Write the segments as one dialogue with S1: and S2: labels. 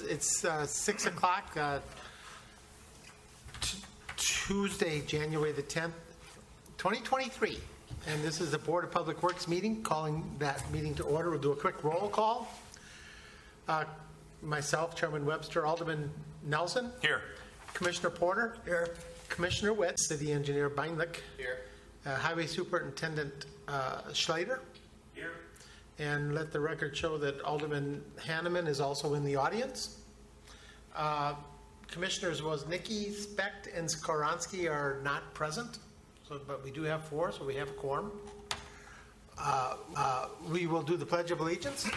S1: It's 6 o'clock, Tuesday, January the 10th, 2023. And this is the Board of Public Works meeting, calling that meeting to order. We'll do a quick roll call. Myself, Chairman Webster, Alderman Nelson.
S2: Here.
S1: Commissioner Porter. Here. Commissioner Witt. City Engineer Beinlich.
S2: Here.
S1: Highway Superintendent Schleider.
S2: Here.
S1: And let the record show that Alderman Hanneman is also in the audience. Commissioners Woznicki, Specht, and Skoransky are not present, but we do have 4, so we have a quorum. We will do the Pledge of Allegiance.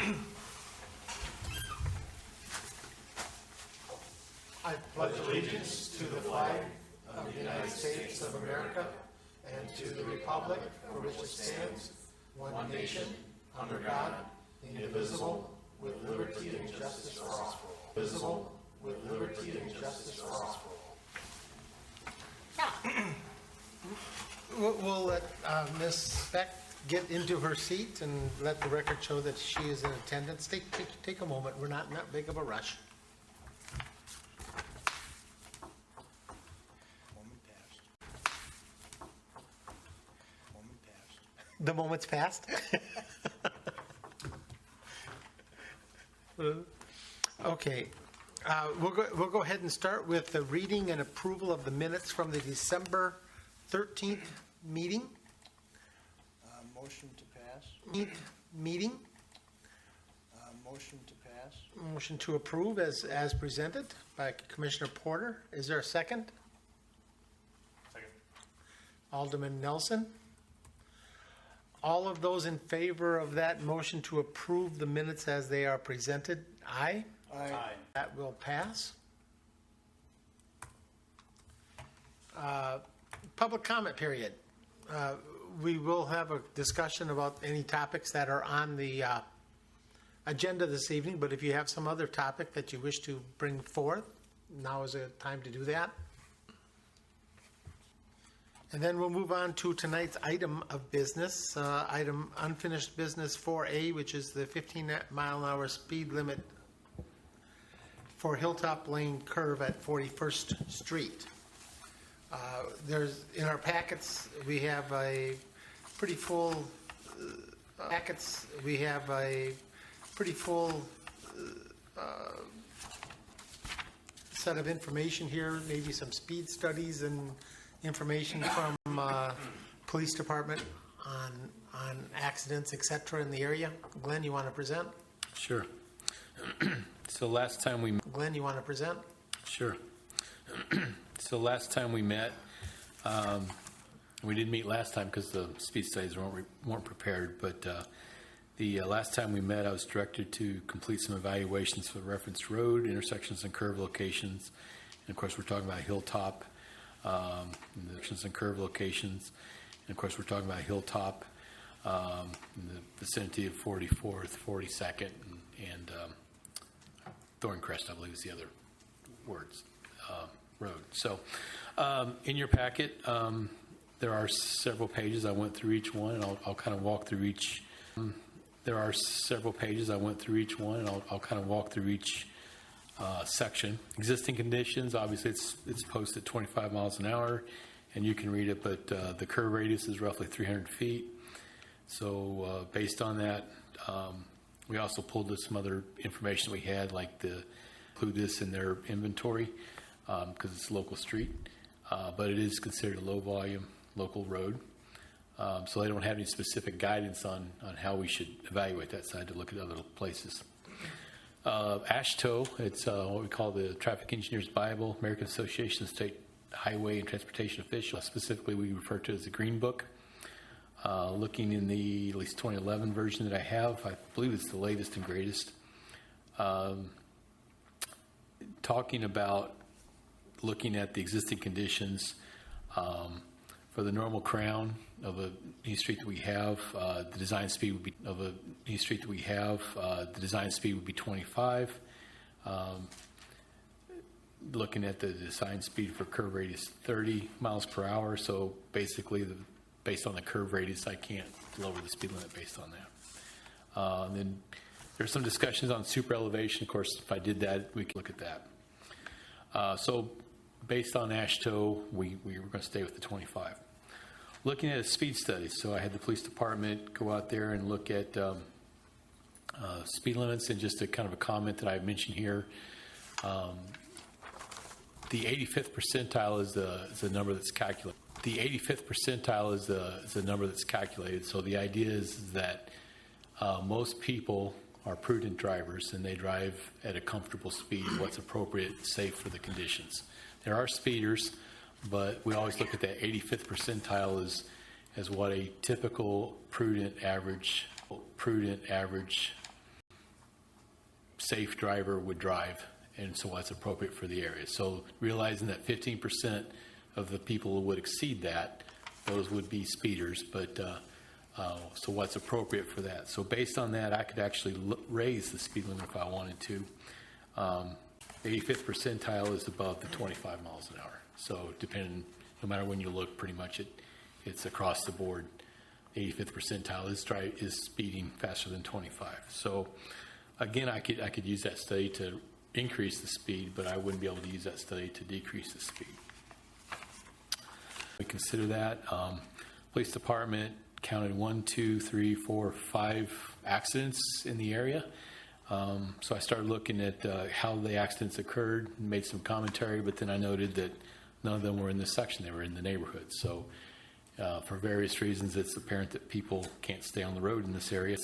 S1: I pledge allegiance to the flag of the United States of America and to the republic for which it stands, one nation, under God, indivisible, with liberty and justice for all. Visible, with liberty and justice for all. We'll let Ms. Specht get into her seat and let the record show that she is in attendance. Take a moment. We're not in that big of a rush. The moment's passed. Okay. We'll go ahead and start with the reading and approval of the minutes from the December 13th meeting.
S3: Motion to pass.
S1: Meeting.
S3: Motion to pass.
S1: Motion to approve as presented by Commissioner Porter. Is there a second?
S2: Second.
S1: Alderman Nelson. All of those in favor of that motion to approve the minutes as they are presented, aye?
S3: Aye.
S1: That will pass. Public comment period. We will have a discussion about any topics that are on the agenda this evening, but if you have some other topic that you wish to bring forth, now is the time to do that. And then we'll move on to tonight's item of business, item unfinished business 4A, which is the 15-mile-an-hour speed limit for Hilltop Lane curve at 41st Street. In our packets, we have a pretty full set of information here, maybe some speed studies and information from police department on accidents, etc. in the area. Glenn, you want to present?
S4: Sure. So last time we
S1: Glenn, you want to present?
S4: Sure. So last time we met, we didn't meet last time because the speed studies weren't prepared, but the last time we met, I was directed to complete some evaluations for reference road, intersections, and curve locations. And of course, we're talking about Hilltop, intersections and curve locations. And of course, we're talking about Hilltop, in the vicinity of 44th, 42nd, and Thorncrest, I believe is the other road. So in your packet, there are several pages. I went through each one, and I'll kind of walk through each. There are several pages. I went through each one, and I'll kind of walk through each section. Existing conditions, obviously it's posted 25 miles an hour, and you can read it, but the curve radius is roughly 300 feet. So based on that, we also pulled some other information we had, like include this in their inventory because it's a local street, but it is considered a low volume local road. So they don't have any specific guidance on how we should evaluate that side to look at other places. AASHTO, it's what we call the Traffic Engineers Bible, American Association of State Highway and Transportation Officials. Specifically, we refer to it as the Green Book. Looking in the at least 2011 version that I have, I believe it's the latest and greatest. Talking about looking at the existing conditions for the normal crown of any street that we have, the design speed would be any street that we have, the design speed would be 25. Looking at the design speed for curve radius 30 miles per hour. So basically, based on the curve radius, I can't lower the speed limit based on that. And then There's some discussions on super elevation. Of course, if I did that, we could look at that. So based on AASHTO, we were going to stay with the 25. Looking at a speed study, so I had the police department go out there and look at speed limits, and just a kind of a comment that I mentioned here. The 85th percentile is the number that's calculated. The 85th percentile is the number that's calculated. So the idea is that most people are prudent drivers, and they drive at a comfortable speed, what's appropriate and safe for the conditions. There are speeders, but we always look at that 85th percentile as what a typical prudent average safe driver would drive, and so what's appropriate for the area. So realizing that 15% of the people who would exceed that, those would be speeders, but so what's appropriate for that. So based on that, I could actually raise the speed limit if I wanted to. The 85th percentile is above the 25 miles an hour. So depending, no matter when you look, pretty much it's across the board. The 85th percentile is speeding faster than 25. So again, I could use that study to increase the speed, but I wouldn't be able to use that study to decrease the speed. We consider that. Police department counted 1, 2, 3, 4, 5 accidents in the area. So I started looking at how the accidents occurred, made some commentary, but then I noted that none of them were in this section. They were in the neighborhood. So for various reasons, it's apparent that people can't stay on the road in this area.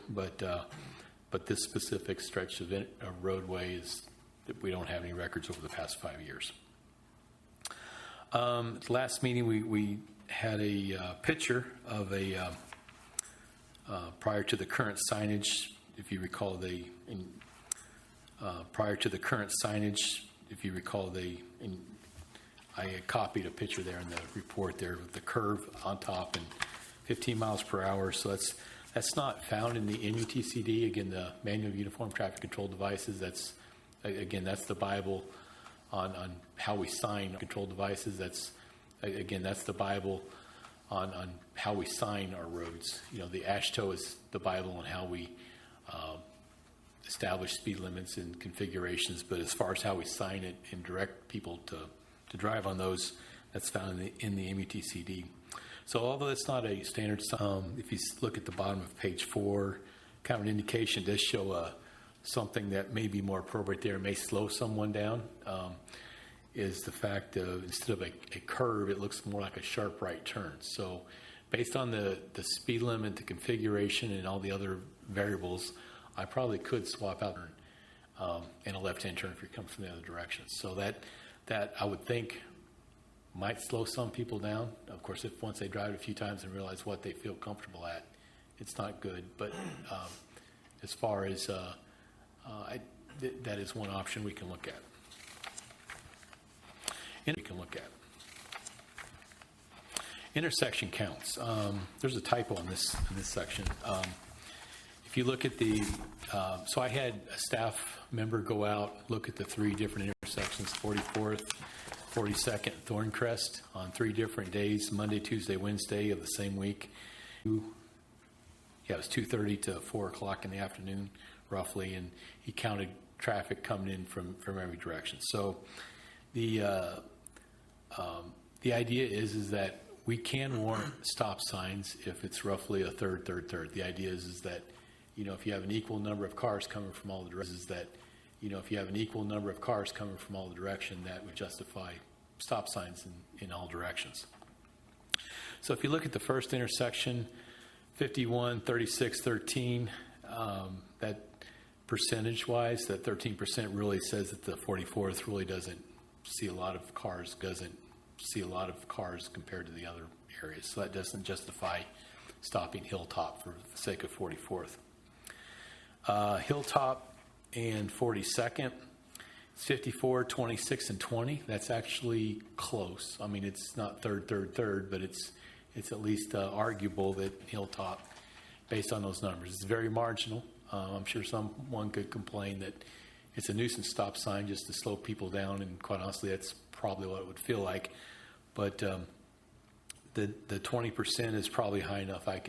S4: But this specific stretch of roadway is that we don't have any records over the past 5 years. Last meeting, we had a picture of a prior to the current signage. If you recall, I had copied a picture there in the report there with the curve on top and 15 miles per hour. So that's not found in the MUTCD. Again, the Manual of Uniform Traffic Control Devices. That's the Bible on how we sign control devices. That's the Bible on how we sign our roads. You know, the AASHTO is the Bible on how we establish speed limits and configurations. But as far as how we sign it and direct people to drive on those, that's found in the MUTCD. So although it's not a standard, if you look at the bottom of page 4, kind of an indication does show something that may be more appropriate there, may slow someone down, is the fact of instead of a curve, it looks more like a sharp right turn. So based on the speed limit, the configuration, and all the other variables, I probably could swap out and a left-hand turn if you're coming from the other direction. So that I would think might slow some people down. Of course, if once they drive it a few times and realize what they feel comfortable at, it's not good. But as far as that is one option we can look at. Intersection counts. There's a typo in this section. If you look at so I had a staff member go out, look at the 3 different intersections, 44th, 42nd, Thorncrest, on 3 different days, Monday, Tuesday, Wednesday of the same week. It was 2:30 to 4 o'clock in the afternoon, roughly, and he counted traffic coming in from every direction. So the idea is that we can warrant stop signs if it's roughly a third. The idea is that, if you have an equal number of cars coming from all the directions, that would justify stop signs in all directions. So if you look at the first intersection, 51, 36, 13, that percentage-wise, that 13% really says that the 44th really doesn't see a lot of cars compared to the other areas. So that doesn't justify stopping Hilltop for the sake of 44th. Hilltop and 42nd, it's 54, 26, and 20. That's actually close. I mean, it's not third, but it's at least arguable that Hilltop, based on those numbers, it's very marginal. I'm sure someone could complain that it's a nuisance stop sign just to slow people down, and quite honestly, that's probably what it would feel like. But the 20% is probably high enough. I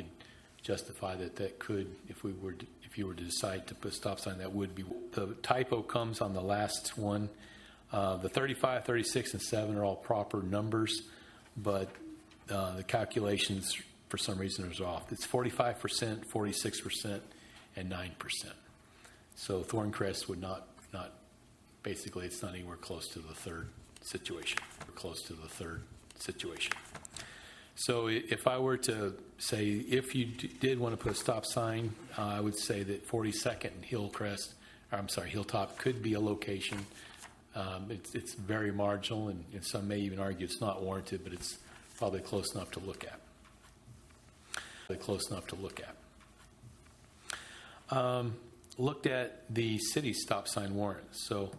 S4: justify that could, if you were to decide to put a stop sign, that would be. The typo comes on the last one. The 35, 36, and 7 are all proper numbers, but the calculations, for some reason, are off. It's 45%, 46%, and 9%. So Thorncrest would not, basically, it's not anywhere close to the third situation. So if I were to say, if you did want to put a stop sign, I would say that 42nd and Hilltop could be a location. It's very marginal, and some may even argue it's not warranted, but it's probably close enough to look at. Looked at the city's stop sign warrants. So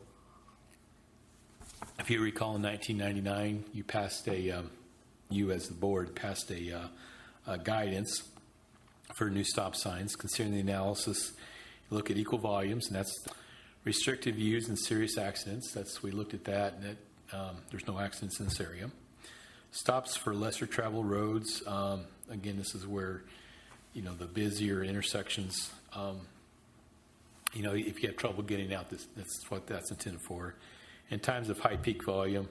S4: if you recall, in 1999, you passed you as the board passed a guidance for new stop signs. Considering the analysis, you look at equal volumes, and that's restrictive use and serious accidents. We looked at that, and there's no accidents in this area. Stops for lesser travel roads. Again, this is where, the busier intersections, if you have trouble getting out, that's what that's intended for. In times of high peak volume,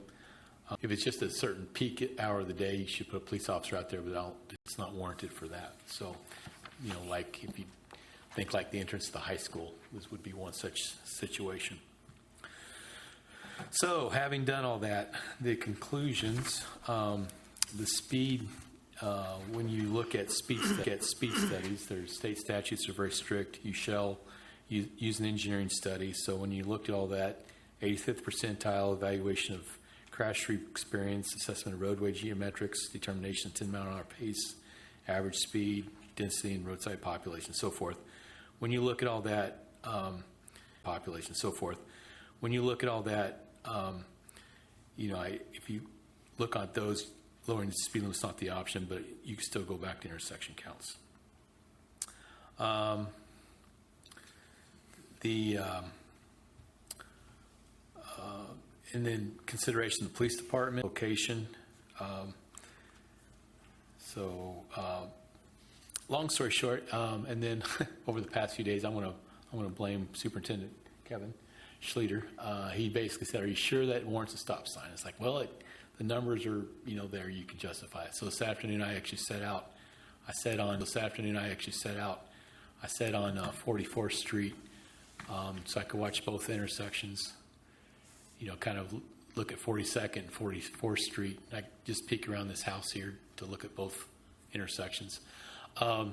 S4: if it's just a certain peak hour of the day, you should put a police officer out there, but it's not warranted for that. So, like if you think like the entrance to the high school, this would be one such situation. So, having done all that, the conclusions, the speed, when you look at speed studies, their state statutes are very strict. You shall use an engineering study. So when you looked at all that, 85th percentile evaluation of crash experience, assessment of roadway geometrics, determination of 10 mile an hour pace, average speed, density and roadside population, so forth. When you look at all that, if you look at those, lowering the speed limit's not the option, but you can still go back to intersection counts. And then consideration of the police department location. Long story short, and then over the past few days, I want to blame Superintendent Kevin Schlueter. He basically said, "Are you sure that warrants a stop sign?" It's like, well, the numbers are there. You can justify it. So this afternoon, I actually set out. I said on 44th Street, so I could watch both intersections. Kind of look at 42nd and 44th Street. I just peek around this house here to look at both intersections. I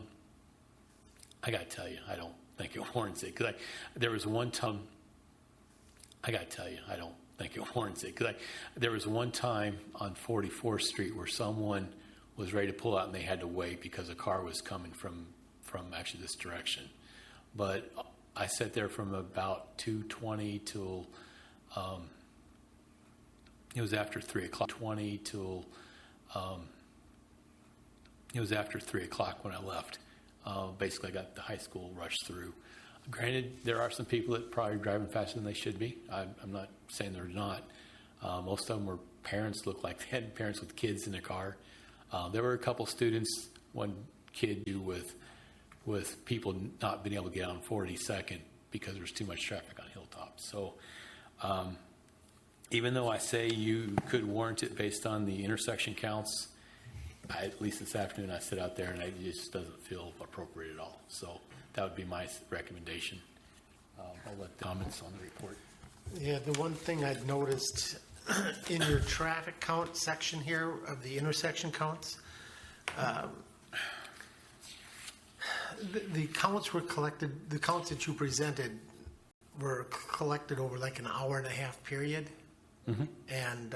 S4: got to tell you, I don't think it warrants it. Because there was one time on 44th Street where someone was ready to pull out and they had to wait because a car was coming from actually this direction. But I sat there from about 2:20 till it was after 3 o'clock. It was after 3 o'clock when I left. Basically, I got the high school rushed through. Granted, there are some people that probably are driving faster than they should be. I'm not saying they're not. Most of them were parents, looked like they had parents with kids in their car. There were a couple students, one kid with people not being able to get on 42nd because there's too much traffic on Hilltop. So even though I say you could warrant it based on the intersection counts, at least this afternoon I sit out there and it just doesn't feel appropriate at all. So that would be my recommendation. I'll let comments on the report.
S1: Yeah, the one thing I'd noticed in your traffic count section here of the intersection counts, the counts were collected, the counts that you presented were collected over like an hour and a half period. Mm-hmm. And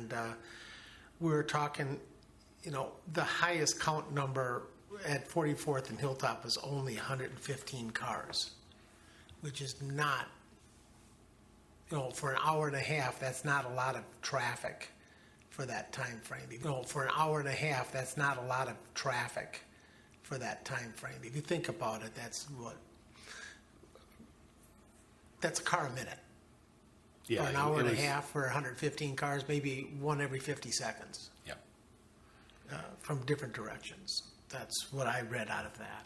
S1: and we were talking, the highest count number at 44th and Hilltop is only 115 cars, which is not, for an hour and a half, that's not a lot of traffic for that time frame. For an hour and a half, that's not a lot of traffic for that time frame. If you think about it, that's a car a minute.
S4: Yeah,
S1: for an hour and a half for 115 cars, maybe one every 50 seconds.
S4: Yeah.
S1: from different directions. That's what I read out of that.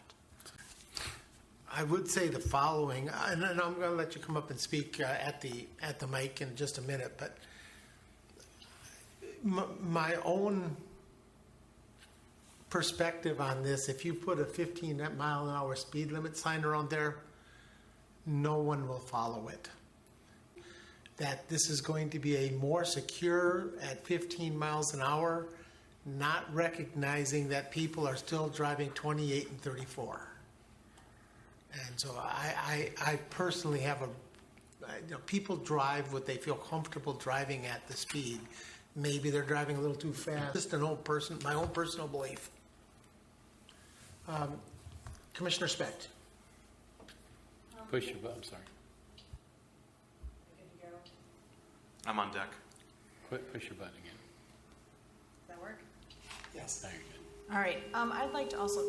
S1: I would say the following, and I'm going to let you come up and speak at the mic in just a minute, but my own perspective on this, if you put a 15-mile-an-hour speed limit sign around there, no one will follow it. That this is going to be a more secure at 15 miles an hour, not recognizing that people are still driving 28 and 34. And so I personally have people drive what they feel comfortable driving at the speed. Maybe they're driving a little too fast. Just my own personal belief. Commissioner Specht.
S4: Push your button, sorry.
S2: I'm on deck.
S4: Push your button again.
S5: Does that work?
S1: Yes.
S4: There you go.
S5: All right. I'd like to also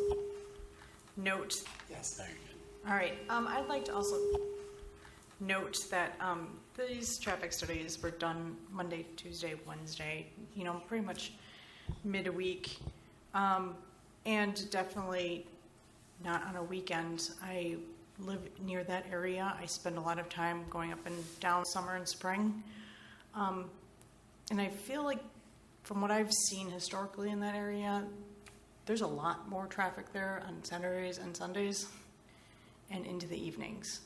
S5: note.
S1: Yes.
S4: There you go.
S5: All right. I'd like to also note that these traffic studies were done Monday, Tuesday, Wednesday. Pretty much midweek, and definitely not on a weekend. I live near that area. I spend a lot of time going up and down summer and spring. And I feel like from what I've seen historically in that area, there's a lot more traffic there on Saturdays and Sundays and into the evenings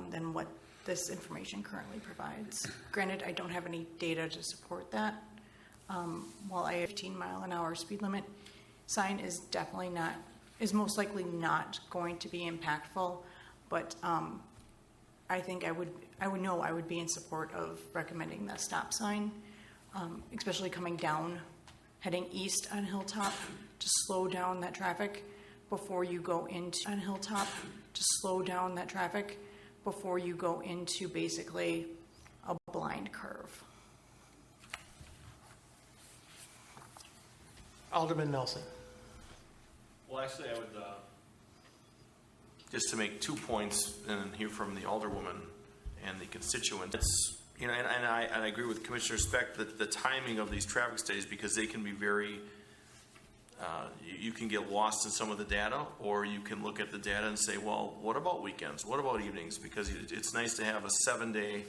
S5: than what this information currently provides. Granted, I don't have any data to support that. While a 15-mile-an-hour speed limit sign is most likely not going to be impactful, but I think I would be in support of recommending the stop sign, especially coming down, heading east on Hilltop, to slow down that traffic before you go into basically a blind curve.
S1: Alderman Nelson.
S2: Well, actually, I would, just to make 2 points and hear from the Alderwoman and the constituent. It's, and I agree with Commissioner Specht that the timing of these traffic studies, because they can be very, you can get lost in some of the data, or you can look at the data and say, well, what about weekends? What about evenings? Because it's nice to have a 7-day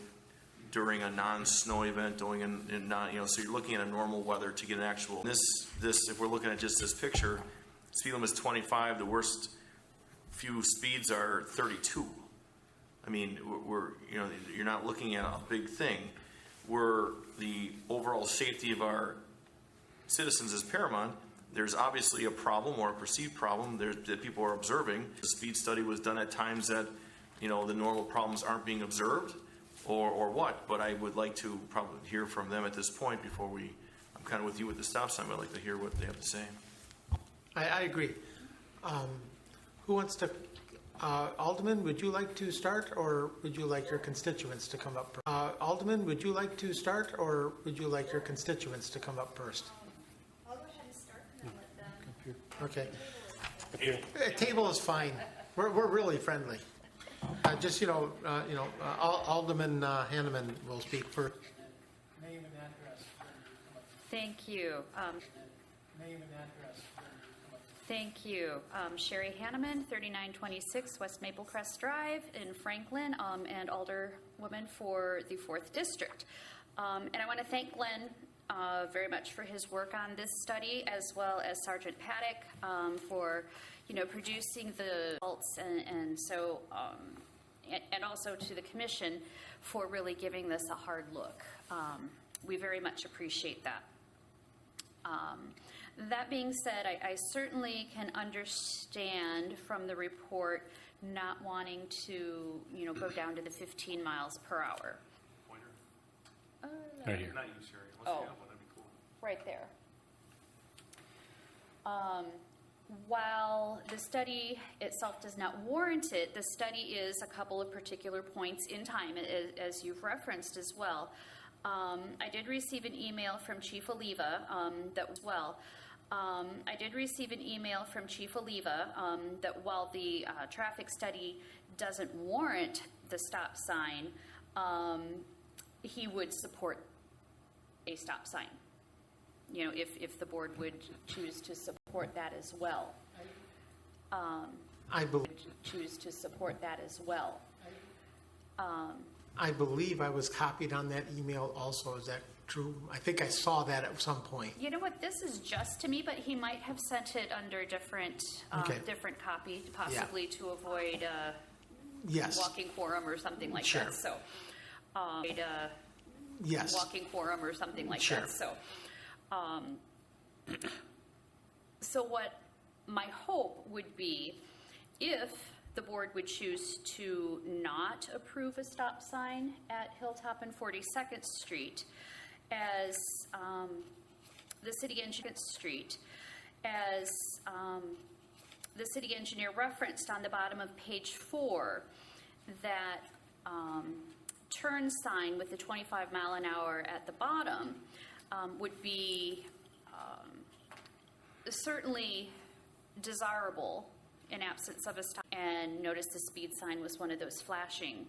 S2: during a non-snow event, so you're looking at a normal weather to get an actual. This, if we're looking at just this picture, speed limit is 25. The worst few speeds are 32. I mean, you're not looking at a big thing. Where the overall safety of our citizens is paramount, there's obviously a problem or a perceived problem that people are observing. The speed study was done at times that, the normal problems aren't being observed, or what. But I would like to probably hear from them at this point before I'm kind of with you with the stop sign. I'd like to hear what they have to say.
S1: I agree. Who wants to? Alderman, would you like to start, or would you like your constituents to come up? Alderman, would you like to start, or would you like your constituents to come up first?
S6: I'll go ahead and start and then let them.
S1: Okay. Table is fine. We're really friendly. Alderman Hanneman will speak first.
S3: Name and address.
S6: Thank you.
S3: Name and address.
S6: Thank you. Sherry Hanneman, 3926 West Maple Crest Drive in Franklin, and Alderwoman for the 4th District. And I want to thank Glenn very much for his work on this study, as well as Sergeant Paddock for, producing the results, and also to the Commission for really giving this a hard look. We very much appreciate that. That being said, I certainly can understand from the report not wanting to, go down to the 15 miles per hour.
S2: Pointer?
S4: Right here.
S2: Not you, Sherry. Unless
S6: Oh.
S2: you have one, that'd be cool.
S6: Right there. While the study itself does not warrant it, the study is a couple of particular points in time, as you've referenced as well. I did receive an email from Chief Oliva that while the traffic study doesn't warrant the stop sign, he would support a stop sign. if the board would choose to support that as well.
S1: I believe
S6: Choose to support that as well.
S1: I believe I was copied on that email also. Is that true? I think I saw that at some point.
S6: You know what, this is just to me, but he might have sent it under different
S1: Okay.
S6: different copy, possibly to avoid
S1: Yes.
S6: walking quorum or something like
S1: Sure.
S6: that. So,
S1: Yes.
S6: walking quorum or something like
S1: Sure.
S6: that. So what my hope would be, if the board would choose to not approve a stop sign at Hilltop and 42nd Street, as the city engineer referenced on the bottom of page 4, that turn sign with the 25 mile an hour at the bottom would be certainly desirable in absence of a stop. And notice the speed sign was one of those flashing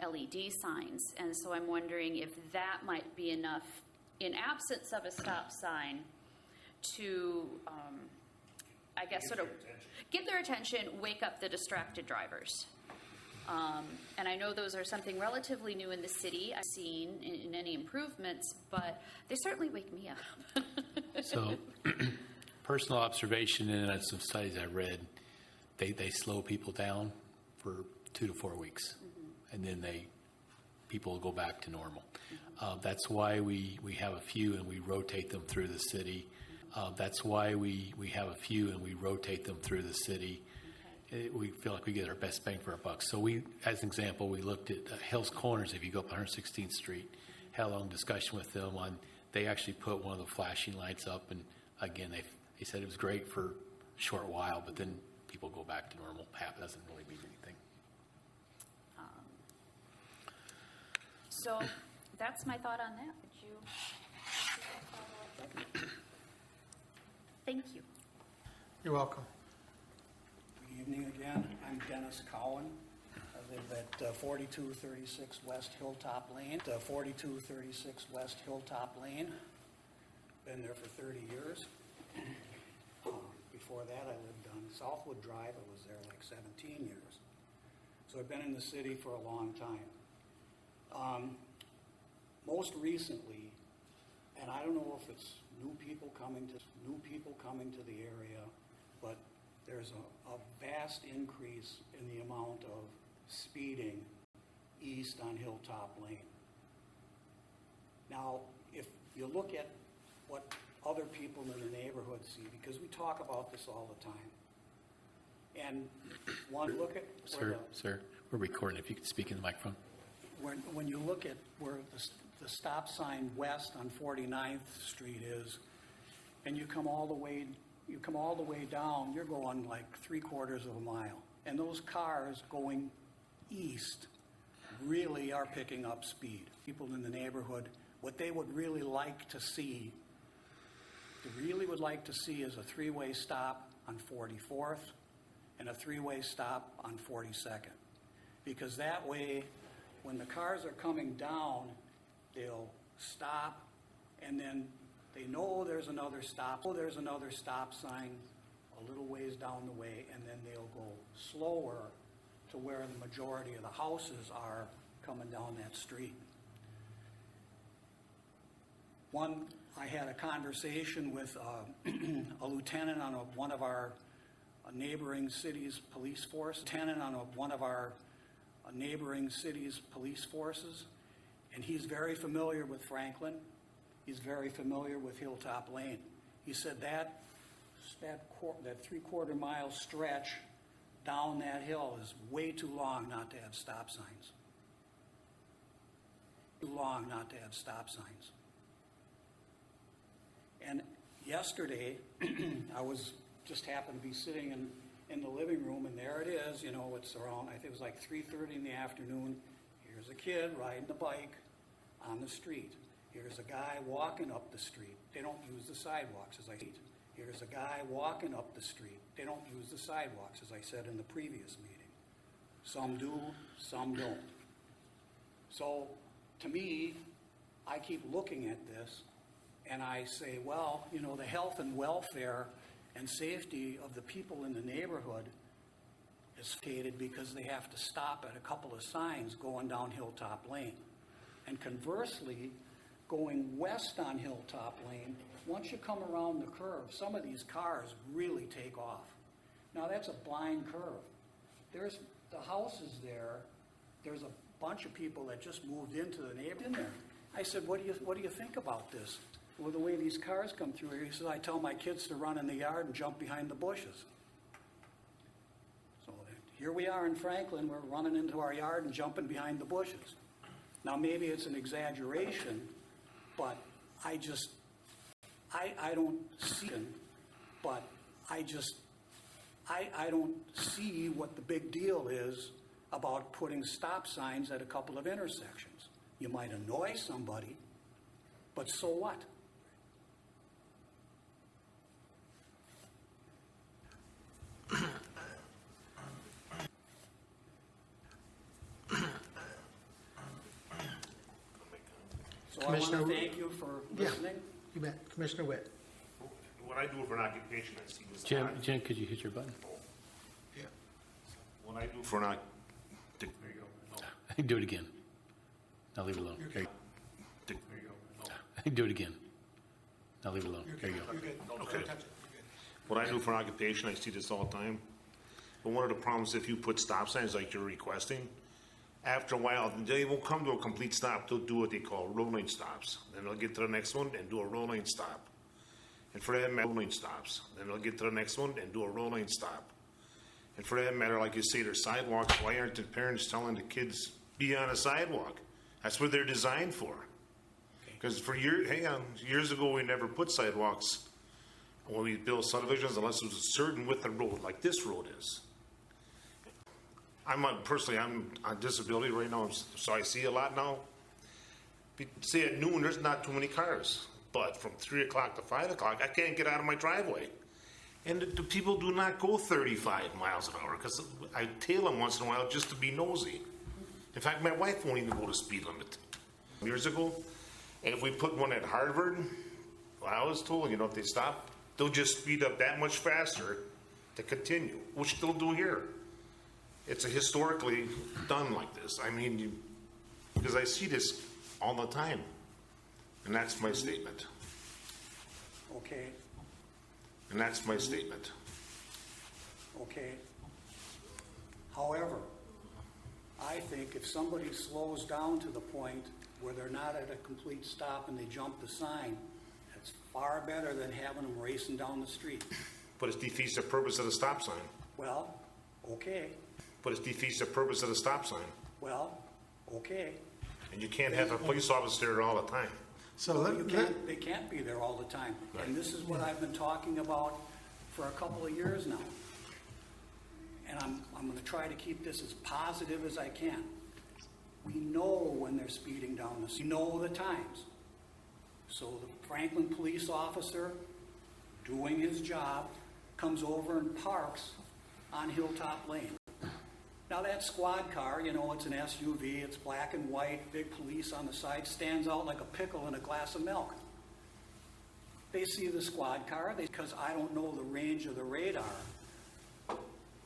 S6: LED signs. And so I'm wondering if that might be enough in absence of a stop sign to, I guess, sort of get their attention, wake up the distracted drivers. And I know those are something relatively new in the city. I've seen in any improvements, but they certainly wake me up.
S4: So, personal observation, and some studies I read, they slow people down for 2 to 4 weeks, and then people go back to normal. That's why we have a few and we rotate them through the city. That's why we have a few and we rotate them through the city. We feel like we get our best bang for our buck. So as an example, we looked at Hill's Corners. If you go up 116th Street, had a long discussion with them on, they actually put one of the flashing lights up, and again, they said it was great for a short while, but then people go back to normal. It doesn't really mean anything.
S6: So that's my thought on that. Would you? Thank you.
S1: You're welcome.
S7: Good evening again. I'm Dennis Cowan. I live at 4236 West Hilltop Lane. 4236 West Hilltop Lane. Been there for 30 years. Before that, I lived on Southwood Drive. I was there like 17 years. So I've been in the city for a long time. Most recently, and I don't know if it's new people coming to the area, but there's a vast increase in the amount of speeding east on Hilltop Lane. Now, if you look at what other people in the neighborhood see, because we talk about this all the time, and one look at
S4: Sir, we're recording. If you could speak in the microphone.
S7: when you look at where the stop sign west on 49th Street is, and you come all the way down, you're going like 3/4 of a mile. And those cars going east really are picking up speed. People in the neighborhood, what they would really like to see, is a 3-way stop on 44th and a 3-way stop on 42nd. Because that way, when the cars are coming down, they'll stop, and then they know there's another stop sign a little ways down the way, and then they'll go slower to where the majority of the houses are coming down that street. I had a conversation with a lieutenant on one of our neighboring cities' police forces, and he's very familiar with Franklin. He's very familiar with Hilltop Lane. He said that 3/4 mile stretch down that hill is way too long not to have stop signs. And yesterday, I just happened to be sitting in the living room, and there it is. It's around, I think it was like 3:30 in the afternoon. Here's a kid riding a bike on the street. Here's a guy walking up the street. They don't use the sidewalks, as I said. Here's a guy walking up the street. They don't use the sidewalks, as I said in the previous meeting. Some do, some don't. So, to me, I keep looking at this, and I say, well, you know, the health and welfare and safety of the people in the neighborhood is stated because they have to stop at a couple of signs going down Hilltop Lane. And conversely, going west on Hilltop Lane, once you come around the curve, some of these cars really take off. Now, that's a blind curve. There's the houses there. There's a bunch of people that just moved into the neighborhood in there. I said, what do you think about this? Well, the way these cars come through here, he says, I tell my kids to run in the yard and jump behind the bushes. So here we are in Franklin, we're running into our yard and jumping behind the bushes. Now, maybe it's an exaggeration, but I don't see it, but I don't see what the big deal is about putting stop signs at a couple of intersections. You might annoy somebody, but so what? So I want
S1: Commissioner-
S7: to thank you for listening.
S1: You bet. Commissioner Witt.
S8: When I do it for an occupation, I see this.
S4: Jim, could you hit your button?
S1: Yeah.
S8: When I do for an
S4: Do it again. Now leave it alone. There you go. Do it again. Now leave it alone. There you go.
S1: You're good. Don't
S8: Okay.
S1: touch it. You're good.
S8: When I do for an occupation, I see this all the time. But one of the problems, if you put stop signs like you're requesting, after a while, they won't come to a complete stop. They'll do what they call rolling stops. Then they'll get to the next one and do a rolling stop. And for that matter, rolling stops. Then they'll get to the next one and do a rolling stop. And for that matter, like you say, there's sidewalks. Why aren't the parents telling the kids, be on a sidewalk? That's what they're designed for. Because for years ago, we never put sidewalks when we built subdivisions unless it was a certain width of road, like this road is. I'm on disability right now, so I see a lot now. Say at noon, there's not too many cars. But from 3 o'clock to 5 o'clock, I can't get out of my driveway. And the people do not go 35 miles an hour because I tail them once in a while just to be nosy. In fact, my wife won't even go to speed limit. Years ago, and if we put one at Harvard, well, I was told, if they stop, they'll just speed up that much faster to continue, which they'll do here. It's historically done like this. I mean, because I see this all the time. And that's my statement.
S7: Okay,
S8: And that's my statement.
S7: okay. However, I think if somebody slows down to the point where they're not at a complete stop and they jump the sign, that's far better than having them racing down the street.
S8: But it defeats the purpose of the stop sign.
S7: Well, okay,
S8: But it defeats the purpose of the stop sign.
S7: well, okay.
S8: And you can't have a police officer there all the time.
S1: So
S7: They can't be there all the time. And this is what I've been talking about for a couple of years now. And I'm going to try to keep this as positive as I can. We know when they're speeding down the street. We know the times. So the Franklin police officer, doing his job, comes over and parks on Hilltop Lane. Now that squad car, it's an SUV, it's black and white, big police on the side, stands out like a pickle in a glass of milk. They see the squad car, because I don't know the range of the radar.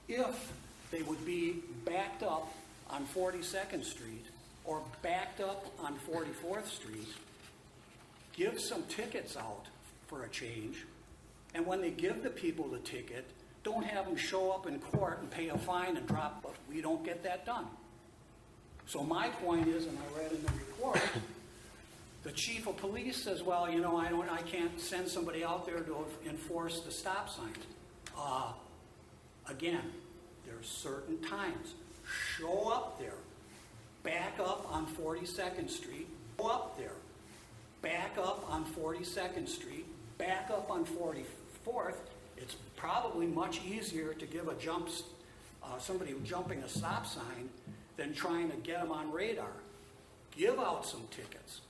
S7: If they would be backed up on 42nd Street or backed up on 44th Street, give some tickets out for a change, and when they give the people the ticket, don't have them show up in court and pay a fine and drop, but we don't get that done. So my point is, and I read in the report, the chief of police says, well, I can't send somebody out there to enforce the stop signs. Again, there's certain times. Show up there. Back up on 42nd Street. Go up there. Back up on 42nd Street. Back up on 44th. It's probably much easier to give somebody jumping a stop sign than trying to get them on radar. Give out some tickets.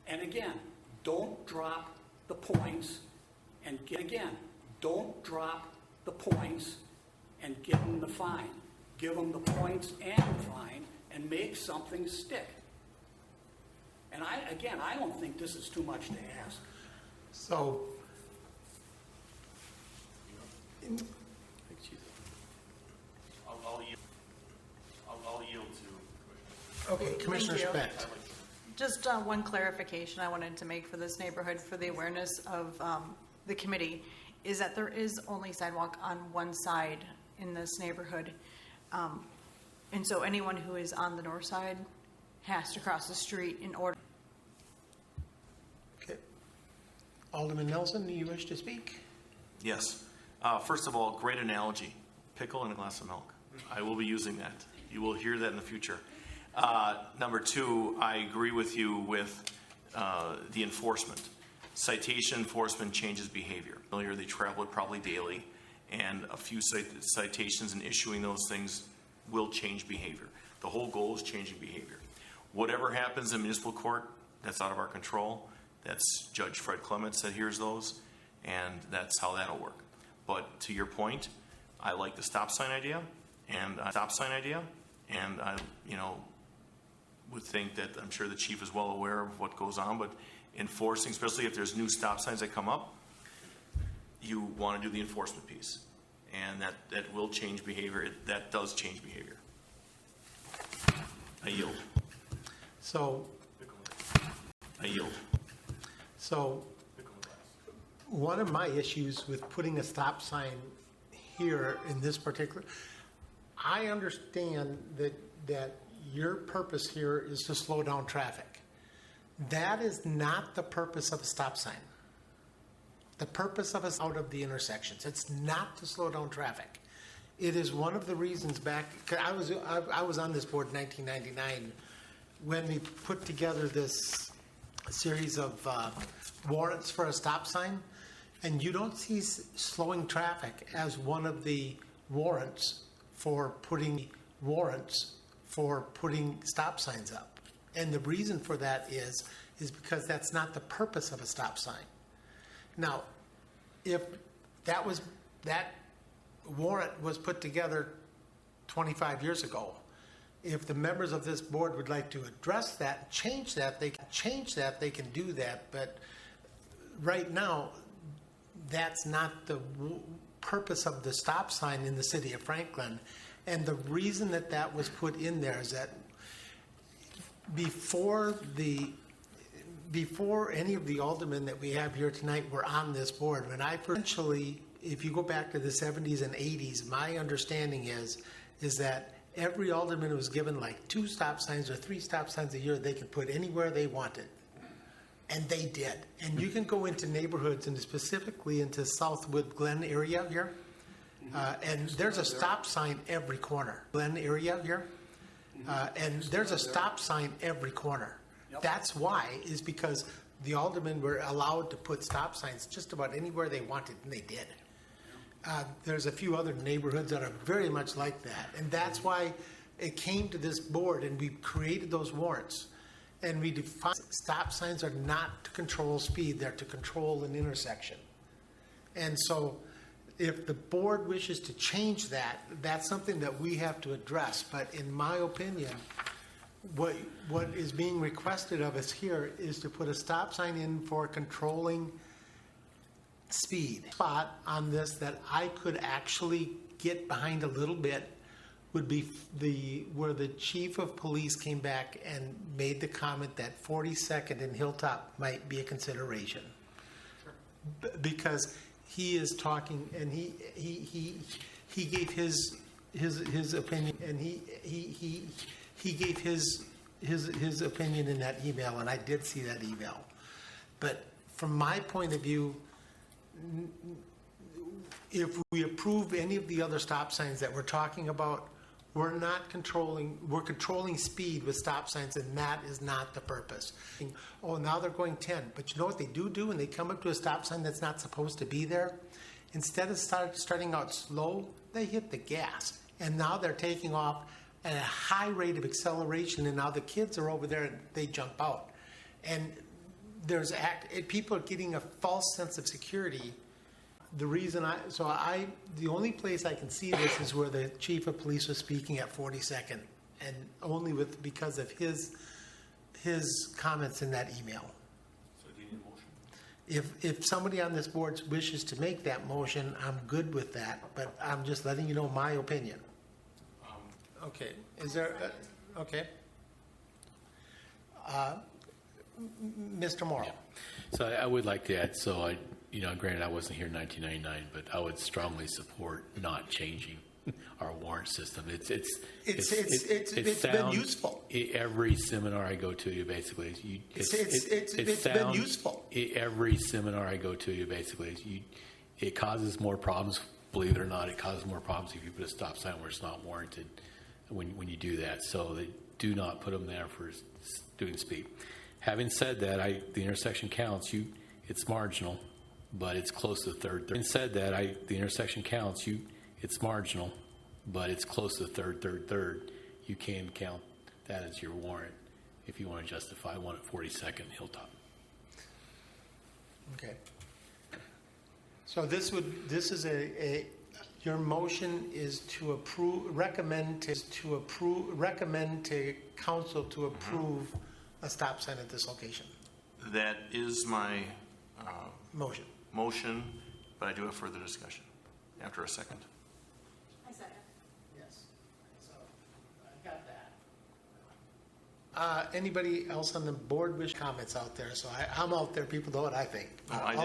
S7: And again, don't drop the points don't drop the points and give them the fine. Give them the points and the fine and make something stick. And I don't think this is too much to ask.
S1: So,
S2: I'll yield to.
S1: okay, Commissioner
S5: Thank you.
S1: Specht.
S5: Just one clarification I wanted to make for this neighborhood for the awareness of the committee is that there is only sidewalk on one side in this neighborhood. And so anyone who is on the north side has to cross the street in order.
S1: Okay. Alderman Nelson, do you wish to speak?
S2: Yes. First of all, great analogy. Pickle and a glass of milk. I will be using that. You will hear that in the future. Number two, I agree with you with the enforcement. Citation enforcement changes behavior. Earlier, they travel it probably daily, and a few citations and issuing those things will change behavior. The whole goal is changing behavior. Whatever happens in municipal court, that's out of our control. That's Judge Fred Clements that hears those, and that's how that'll work. But to your point, I like the stop sign idea, and I, would think that I'm sure the chief is well aware of what goes on, but enforcing, especially if there's new stop signs that come up, you want to do the enforcement piece, and that will change behavior. That does change behavior. I yield.
S1: So, one of my issues with putting a stop sign here in this particular, I understand that your purpose here is to slow down traffic. That is not the purpose of a stop sign. The purpose of us out of the intersections. It's not to slow down traffic. It is one of the reasons back. I was on this board in 1999 when we put together this series of warrants for a stop sign, and you don't see slowing traffic as one of the warrants for putting stop signs up. And the reason for that is because that's not the purpose of a stop sign. Now, if that warrant was put together 25 years ago, if the members of this board would like to address that, change that, they can do that. But right now, that's not the purpose of the stop sign in the city of Franklin. And the reason that was put in there is that before any of the aldermen that we have here tonight were on this board, when I essentially, if you go back to the 70s and 80s, my understanding is that every alderman was given like 2 stop signs or 3 stop signs a year they could put anywhere they wanted. And they did. And you can go into neighborhoods and specifically into Southwood Glen area here. And there's a stop sign every corner. Glen area here. And there's a stop sign every corner.
S7: Yep.
S1: That's why, is because the aldermen were allowed to put stop signs just about anywhere they wanted, and they did. There's a few other neighborhoods that are very much like that. And that's why it came to this board, and we created those warrants. And we defined stop signs are not to control speed, they're to control an intersection. And so if the board wishes to change that, that's something that we have to address. But in my opinion, what is being requested of us here is to put a stop sign in for controlling speed. Spot on this that I could actually get behind a little bit would be where the chief of police came back and made the comment that 42nd and Hilltop might be a consideration. Sure. Because he is talking, and he gave his opinion, and he gave his opinion in that email, and I did see that email. But from my point of view, if we approve any of the other stop signs that we're talking about, we're controlling speed with stop signs, and that is not the purpose. Oh, now they're going 10. But you know what they do when they come up to a stop sign that's not supposed to be there? Instead of starting out slow, they hit the gas. And now they're taking off at a high rate of acceleration, and now the kids are over there and they jump out. And people are getting a false sense of security. The only place I can see this is where the chief of police was speaking at 42nd, and only because of his comments in that email.
S2: So do you need a motion?
S1: If somebody on this board wishes to make that motion, I'm good with that, but I'm just letting you know my opinion. Okay, is there, okay. Mr. Morrow?
S4: So I would like to add, so I, granted I wasn't here in 1999, but I would strongly support not changing our warrant system. It's
S1: been
S4: sound.
S1: useful.
S4: Every seminar I go to, you basically,
S1: It's been useful.
S4: Every seminar I go to, you basically, it causes more problems. Believe it or not, it causes more problems if you put a stop sign where it's not warranted when you do that. So they do not put them there for doing speed. Having said that, the intersection counts. It's marginal, but it's close to the third. Having said that, the intersection counts. It's marginal, but it's close to the third. You can count that as your warrant if you want to justify one at 42nd Hilltop.
S1: Okay. So your motion is to recommend to council to approve a stop sign at this location.
S2: That is my
S1: Motion.
S2: but I do have further discussion after a second.
S1: Yes. So, I got that. Anybody else on the board wish comments out there? So I'm out there, people know what I think.
S2: I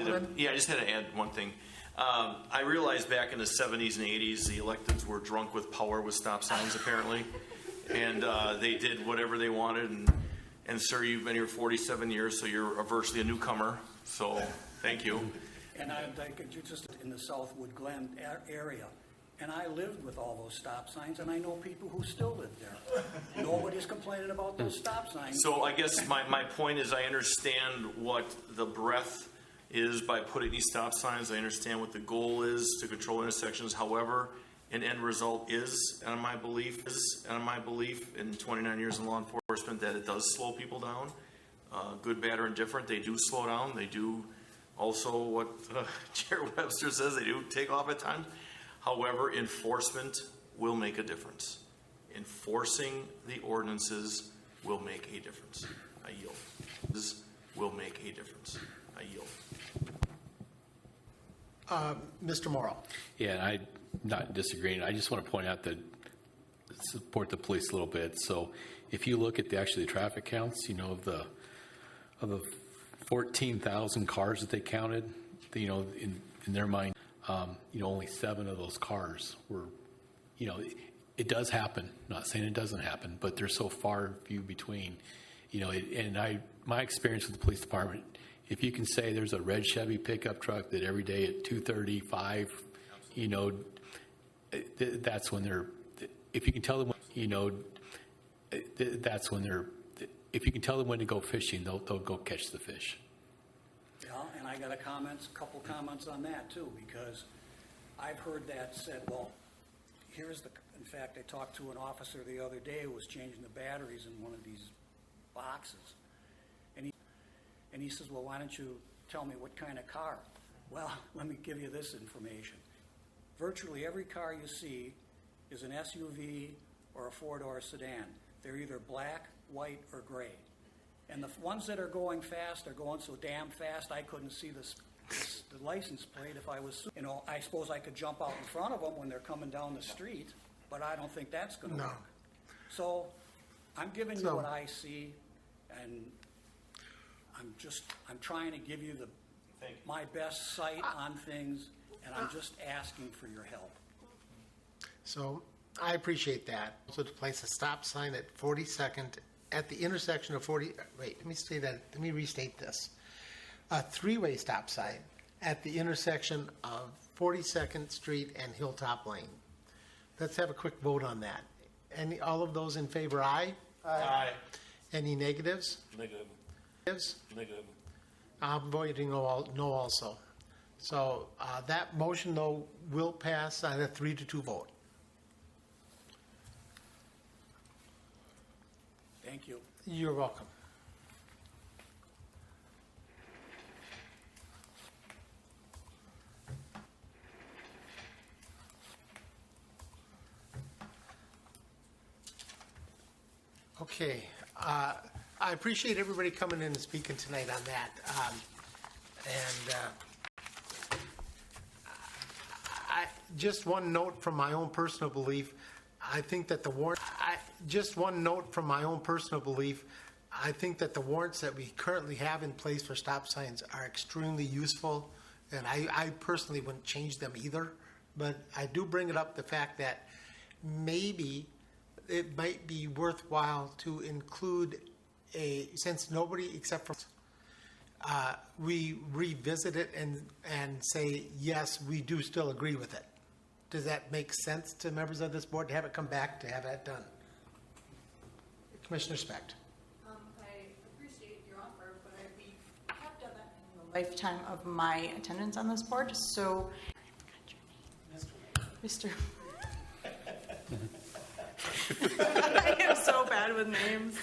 S2: just had to add one thing. I realized back in the 70s and 80s, the electeds were drunk with power with stop signs, apparently. And they did whatever they wanted. And sir, you've been here 47 years, so you're virtually a newcomer. So thank you.
S7: And you're just in the Southwood Glen area. And I lived with all those stop signs, and I know people who still live there. Nobody's complaining about those stop signs.
S2: So I guess my point is I understand what the breadth is by putting these stop signs. I understand what the goal is to control intersections. However, an end result is, and my belief in 29 years in law enforcement, that it does slow people down. Good, bad, or indifferent, they do slow down. They do also what Jared Webster says, they do take off at times. However, enforcement will make a difference. Enforcing the ordinances will make a difference. I yield. This will make a difference. I yield.
S1: Mr. Morrow?
S4: Yeah, and I'm not disagreeing. I just want to point out that support the police a little bit. So if you look at the traffic counts, of the 14,000 cars that they counted, in their mind, only 7 of those cars were, it does happen. Not saying it doesn't happen, but they're so far few between. My experience with the police department, if you can say there's a red Chevy pickup truck that every day at 2:35, that's when they're. If you can tell them, that's when they're. If you can tell them when to go fishing, they'll go catch the fish.
S7: Yeah, and I got a couple comments on that too, because I've heard that said, well, in fact, I talked to an officer the other day who was changing the batteries in one of these boxes. And he says, well, why don't you tell me what kind of car? Well, let me give you this information. Virtually every car you see is an SUV or a 4-door sedan. They're either black, white, or gray. And the ones that are going fast are going so damn fast I couldn't see the license plate if I was, I suppose I could jump out in front of them when they're coming down the street, but I don't think that's going to work. So I'm giving you what I see, and I'm trying to give you my best sight on things, and I'm just asking for your help.
S1: So I appreciate that. So to place a stop sign at 42nd at the intersection of let me restate this. A 3-way stop sign at the intersection of 42nd Street and Hilltop Lane. Let's have a quick vote on that. All of those in favor, aye?
S8: Aye.
S1: Any negatives?
S8: Negative. Negative.
S1: I'm voting no also. So that motion, though, will pass on a 3-2 vote.
S7: Thank you.
S1: You're welcome. Okay. I appreciate everybody coming in and speaking tonight on that. And just one note from my own personal belief, I think that the warrants that we currently have in place for stop signs are extremely useful, and I personally wouldn't change them either. But I do bring it up, the fact that maybe it might be worthwhile to include since nobody except for we revisit it and say, yes, we do still agree with it. Does that make sense to members of this board to have it come back to have that done? Commissioner Specht.
S5: I appreciate your offer, but we have done that in the lifetime of my attendance on this board, so. Mr. I am so bad with names.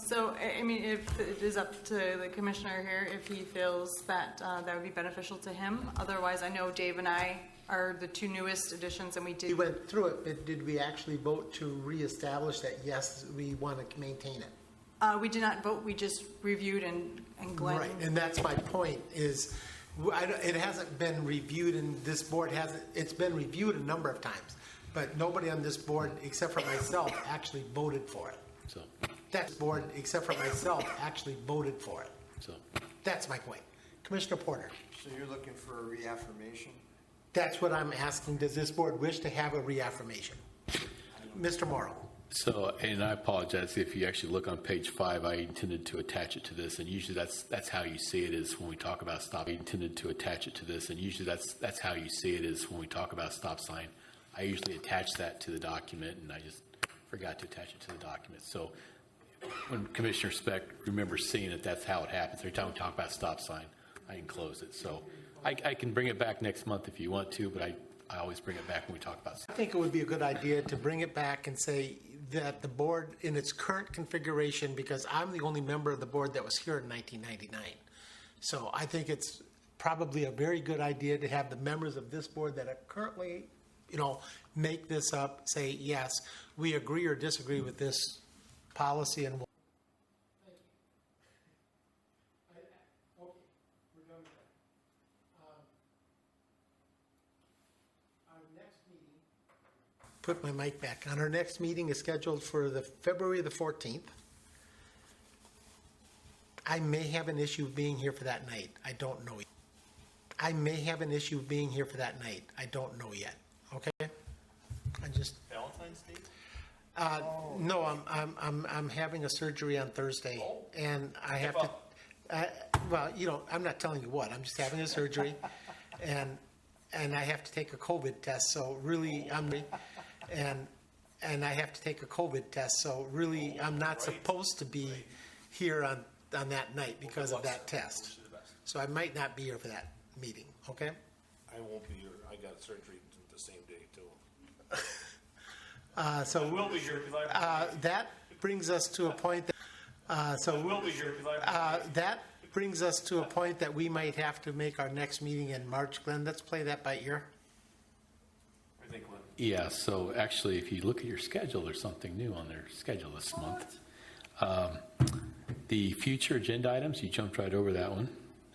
S5: So, I mean, if it is up to the commissioner here, if he feels that that would be beneficial to him. Otherwise, I know Dave and I are the two newest additions, and we
S1: We
S5: did.
S1: went through it, but did we actually vote to reestablish that, yes, we want to maintain it?
S5: We did not vote, we just reviewed and Glenn.
S1: Right, and that's my point, is it hasn't been reviewed, and this board hasn't, it's been reviewed a number of times, but nobody on this board, except for myself, actually voted for it.
S4: So,
S1: That board, except for myself, actually voted for it.
S4: so.
S1: That's my point. Commissioner Porter,
S9: So you're looking for a reaffirmation?
S1: that's what I'm asking. Does this board wish to have a reaffirmation? Mr. Morrow.
S4: So, and I apologize, if you actually look on page 5, I intended to attach it to this, and usually that's how you see it, is when we talk about stop. I intended to attach it to this, and usually that's how you see it, is when we talk about stop sign. I usually attach that to the document, and I just forgot to attach it to the document. So when Commissioner Specht remembers seeing it, that's how it happens. Every time we talk about stop sign, I enclose it. So I can bring it back next month if you want to, but I always bring it back when we talk about
S1: I think it would be a good idea to bring it back and say that the board, in its current configuration, because I'm the only member of the board that was here in 1999. So I think it's probably a very good idea to have the members of this board that are currently, make this up, say, yes, we agree or disagree with this policy, and put my mic back on. Our next meeting is scheduled for the February the 14th. I may have an issue being here for that night. I don't know yet. I may have an issue being here for that night. I don't know yet. Okay? I just.
S2: Valentine's Day?
S1: No, I'm having a surgery on Thursday, and I have to. Well, I'm not telling you what. I'm just having a surgery, and I have to take a COVID test. So really, and I have to take a COVID test. So really, I'm not supposed to be here on that night because of that test. So I might not be here for that meeting. Okay?
S8: I won't be here. I got surgery the same day too.
S1: So
S2: We'll be here because I.
S1: that brings us to a point that.
S2: We'll be here because I.
S1: That brings us to a point that we might have to make our next meeting in March. Glenn, let's play that by ear.
S2: I think Lynn.
S4: Yeah, so actually, if you look at your schedule, there's something new on their schedule this month. The future agenda items, you jumped right over that one.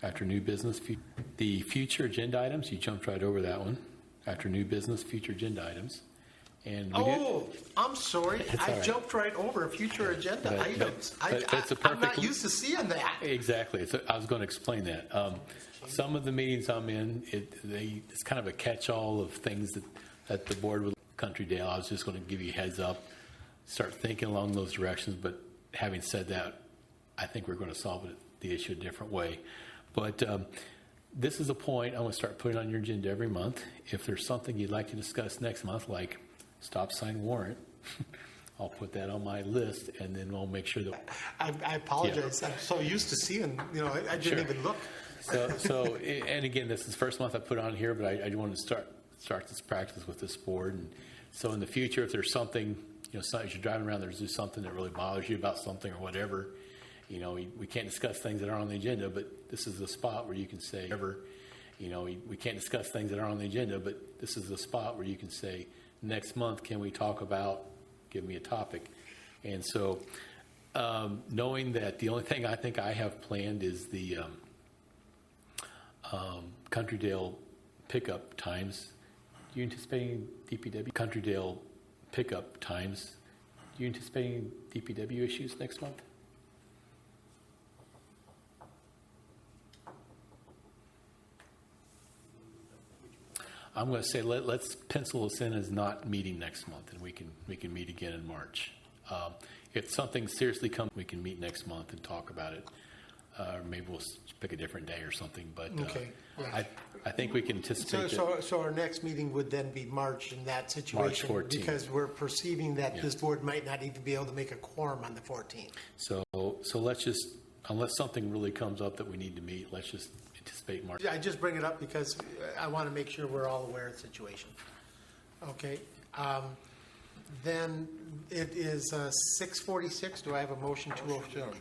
S4: After new business, the future agenda items, you jumped right over that one. After new business, future agenda items. And we did,
S1: I'm sorry.
S4: It's
S1: I
S4: all right.
S1: jumped right over future agenda
S4: But-
S1: items.
S4: but it's a
S1: I'm not
S4: perfect-
S1: used to seeing that.
S4: exactly. So I was going to explain that. Some of the meetings I'm in, it's kind of a catch-all of things that the board would. Country Dale, I was just going to give you a heads up, start thinking along those directions. But having said that, I think we're going to solve the issue a different way. But this is a point I want to start putting on your agenda every month. If there's something you'd like to discuss next month, like stop sign warrant, I'll put that on my list, and then we'll make sure that.
S1: I apologize. I'm so used to seeing, I didn't
S4: Sure.
S1: even look.
S4: So, and again, this is the first month I put on here, but I wanted to start this practice with this board. And so in the future, if there's something, as you're driving around, there's just something that really bothers you about something or whatever, we can't discuss things that aren't on the agenda, but this is the spot where you can say, we can't discuss things that aren't on the agenda, but this is the spot where you can say, next month, can we talk about, give me a topic. And so knowing that the only thing I think I have planned is the Countrydale pickup times. Do you anticipating DPW? Countrydale pickup times. Do you anticipating DPW issues next month? I'm going to say let's pencil this in as not meeting next month, and we can meet again in March. If something seriously comes, we can meet next month and talk about it. Maybe we'll pick a different day or something. But
S1: Okay, yeah.
S4: I think we can anticipate.
S1: So our next meeting would then be March in that situation?
S4: March 14th.
S1: Because we're perceiving that
S4: Yeah.
S1: this board might not even be able to make a quorum on the 14th.
S4: So let's just, unless something really comes up that we need to meet, let's just anticipate March.
S1: I just bring it up because I want to make sure we're all aware of the situation. Okay, then it is 6:46. Do I have a motion to adjourn?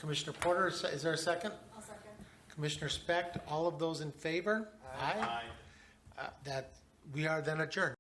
S1: Commissioner Porter, is there a second?
S5: I'll second.
S1: Commissioner Specht, all of those in favor? Aye. That we are then adjourned.